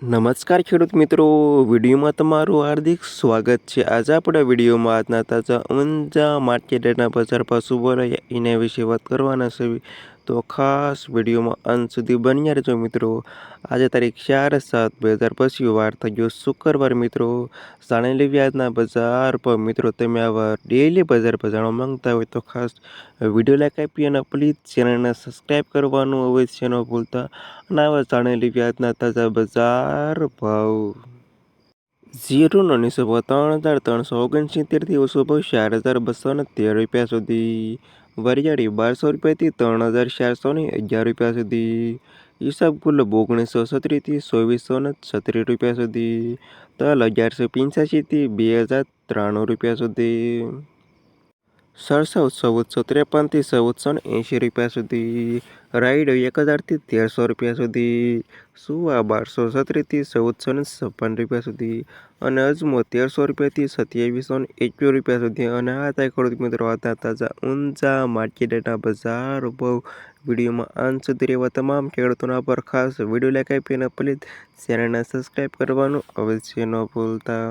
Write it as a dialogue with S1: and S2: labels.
S1: નમસ્કાર ખેડૂત મિત્રો, વિડીયોમાં તમારું હાર્દિક સ્વાગત છે। આજે આપણે વિડીયોમાં આજના તાજા ઊંઝા માર્કેટના બજાર ભાવ શું બોલાય એના વિશે વાત કરવાના છે, તો ખાસ વિડીયોમાં અંત સુધી બન્યા રહેજો મિત્રો। આજે તારીખ 4/7/2025 વાર થઈ ગયો શુક્રવાર મિત્રો। જાણી લેવી આજના બજાર ભાવ મિત્રો। તમે આવા ડેઈલી બજાર ભાવ જાણવા માંગતા હોય તો ખાસ વિડીયો લાઈક આપી અને પ્લીઝ ચેનલને સબસ્ક્રાઈબ કરવાનું અવશ્ય ન ભૂલતા। અને આવા જાણી લેવી આજના તાજા બજાર ભાવ। જીરુનો નીચો ભાવ 3,369થી ઓછો ભાવ 4,213 રૂપિયા સુધી। વરિયાળી 1,200 રૂપિયાથી 3,411 રૂપિયા સુધી। ઈસબગુલ 1936થી 2,436 રૂપિયા સુધી। તલ 1,185થી 2,093 રૂપિયા સુધી। સરસવ 1,453થી 1,480 રૂપિયા સુધી। રાયડો 1,000થી 1,300 રૂપિયા સુધી। સુવા 1,236થી 1,456 રૂપિયા સુધી। અને અજમો 1,300 રૂપિયાથી 2,721 રૂપિયા સુધી। અને આ હતા ખેડૂત મિત્રો આજના તાજા ઊંઝા માર્કેટના બજાર ભાવ। વિડીયોમાં અંત સુધી રહેવા તમામ ખેડૂતોના પર ખાસ વિડીયો લાઈક આપી અને પ્લીઝ ચેનલને સબસ્ક્રાઈબ કરવાનું અવશ્ય ન ભૂલતા।